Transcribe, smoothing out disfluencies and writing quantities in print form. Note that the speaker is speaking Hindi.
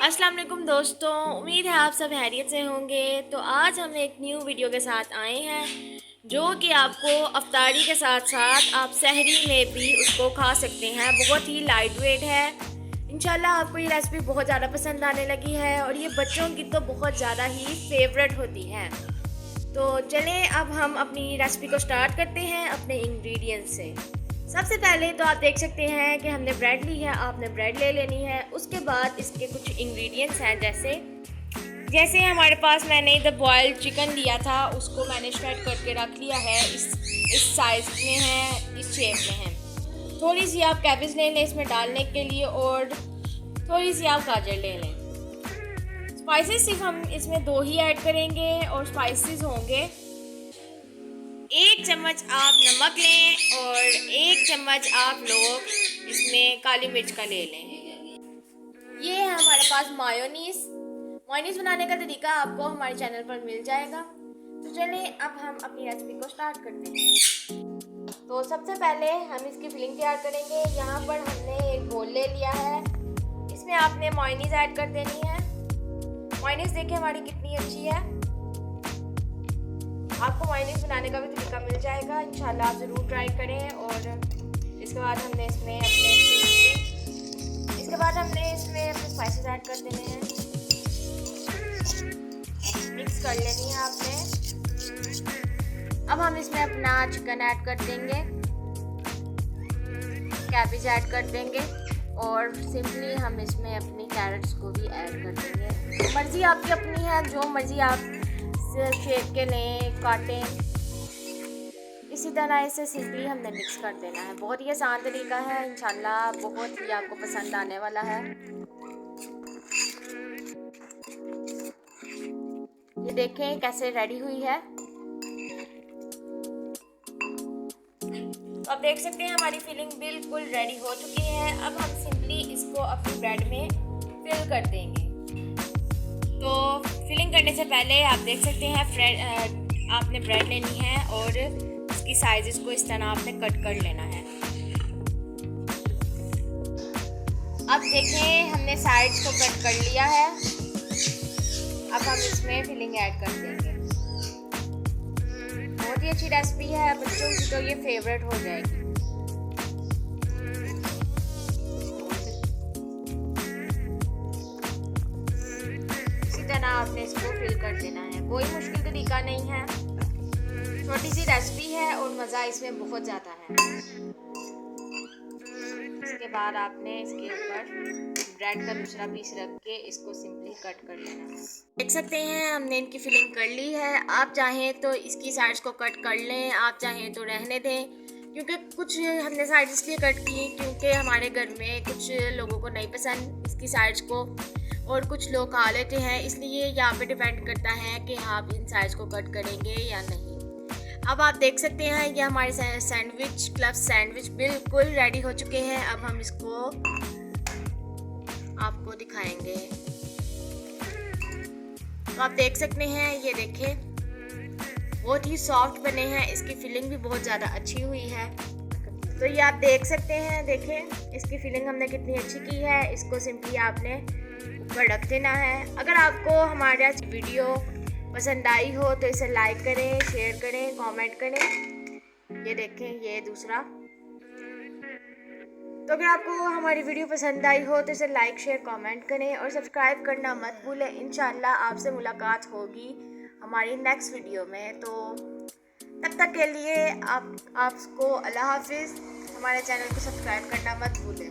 अस्सलाम वालेकुम दोस्तों, उम्मीद है आप सब खैरियत से होंगे। तो आज हम एक न्यू वीडियो के साथ आए हैं जो कि आपको अफ्तारी के साथ साथ आप सहरी में भी उसको खा सकते हैं। बहुत ही लाइट वेट है। इंशाल्लाह आपको ये रेसिपी बहुत ज़्यादा पसंद आने लगी है और ये बच्चों की तो बहुत ज़्यादा ही फेवरेट होती है। तो चलें अब हम अपनी रेसिपी को स्टार्ट करते हैं अपने इंग्रेडिएंट्स से। सबसे पहले तो आप देख सकते हैं कि हमने ब्रेड ली है, आपने ब्रेड ले लेनी है। उसके बाद इसके कुछ इंग्रेडिएंट्स हैं जैसे हमारे पास मैंने इधर बॉयल्ड चिकन लिया था, उसको मैंने श्रेड करके रख लिया है। इस साइज़ में है, इस शेप में है। थोड़ी सी आप कैबेज ले लें इसमें डालने के लिए और थोड़ी सी आप गाजर ले लें। स्पाइसेस सिर्फ हम इसमें 2 ही ऐड करेंगे और स्पाइसेस होंगे 1 चम्मच आप नमक लें और 1 चम्मच आप लोग इसमें काली मिर्च का ले लें। ये है हमारे पास मायोनीज़ बनाने का तरीका आपको हमारे चैनल पर मिल जाएगा। तो चलिए अब हम अपनी रेसिपी को स्टार्ट करते हैं। तो सबसे पहले हम इसकी फिलिंग तैयार करेंगे। यहाँ पर हमने एक बोल ले लिया है, इसमें आपने मायोनीज़ ऐड कर देनी है। मायोनीज़ देखिए हमारी कितनी अच्छी है। आपको मायोनीज़ बनाने का भी तरीका मिल जाएगा, इंशाल्लाह आप ज़रूर ट्राई करें। और इसके बाद हमने इसमें अपने स्पाइसेस ऐड कर देने हैं। मिक्स कर लेनी है आपने। अब हम इसमें अपना चिकन ऐड कर देंगे, कैबेज ऐड कर देंगे और सिंपली हम इसमें अपनी कैरेट्स को भी ऐड कर देंगे। मर्ज़ी आपकी अपनी है, जो मर्ज़ी आप शेप के लें, काटें। इसी तरह इसे सिंपली हमने मिक्स कर देना है। बहुत ही आसान तरीका है, इंशाल्लाह बहुत ही आपको पसंद आने वाला है। ये देखें कैसे रेडी हुई है। तो आप देख सकते हैं हमारी फिलिंग बिल्कुल रेडी हो चुकी है। अब हम सिंपली इसको अपनी ब्रेड में फिल कर देंगे। तो फिलिंग करने से पहले आप देख सकते हैं आपने ब्रेड लेनी है और इसकी साइज़ को इस तरह आपने कट कर लेना है। अब देखें हमने साइड्स को कट कर लिया है। अब हम इसमें फिलिंग ऐड कर देंगे। बहुत ही अच्छी रेसिपी है, बच्चों की तो ये फेवरेट हो जाएगी। आपने इसको फिल कर देना है, कोई मुश्किल तरीका नहीं है। छोटी सी रेसिपी है और मज़ा इसमें बहुत ज़्यादा है। इसके बाद आपने इसके ऊपर ब्रेड का दूसरा पीस रख के इसको सिंपली कट कर लेना है। देख सकते हैं हमने इनकी फिलिंग कर ली है। आप चाहें तो इसकी साइड्स को कट कर लें, आप चाहें तो रहने दें, क्योंकि कुछ हमने साइड्स इसलिए कट की क्योंकि हमारे घर में कुछ लोगों को नहीं पसंद इसकी साइड्स को और कुछ लोग खा लेते हैं, इसलिए यहाँ पे डिपेंड करता है कि आप इन साइज़ को कट करेंगे या नहीं। अब आप देख सकते हैं ये हमारे सैंडविच क्लब सैंडविच बिल्कुल रेडी हो चुके हैं। अब हम इसको आपको दिखाएंगे। तो आप देख सकते हैं, ये देखें बहुत ही सॉफ्ट बने हैं, इसकी फिलिंग भी बहुत ज़्यादा अच्छी हुई है। तो ये आप देख सकते हैं, देखें इसकी फिलिंग हमने कितनी अच्छी की है। इसको सिंपली आपने ऊपर रख देना है। अगर आपको हमारा वीडियो पसंद आई हो तो इसे लाइक करें, शेयर करें, कमेंट करें। ये देखें ये दूसरा। तो अगर आपको हमारी वीडियो पसंद आई हो तो इसे लाइक, शेयर, कमेंट करें और सब्सक्राइब करना मत भूलें। इंशाल्लाह आपसे मुलाकात होगी हमारी नेक्स्ट वीडियो में। तो तब तक के लिए आपको अल्लाह हाफिज़। हमारे चैनल को सब्सक्राइब करना मत भूलें।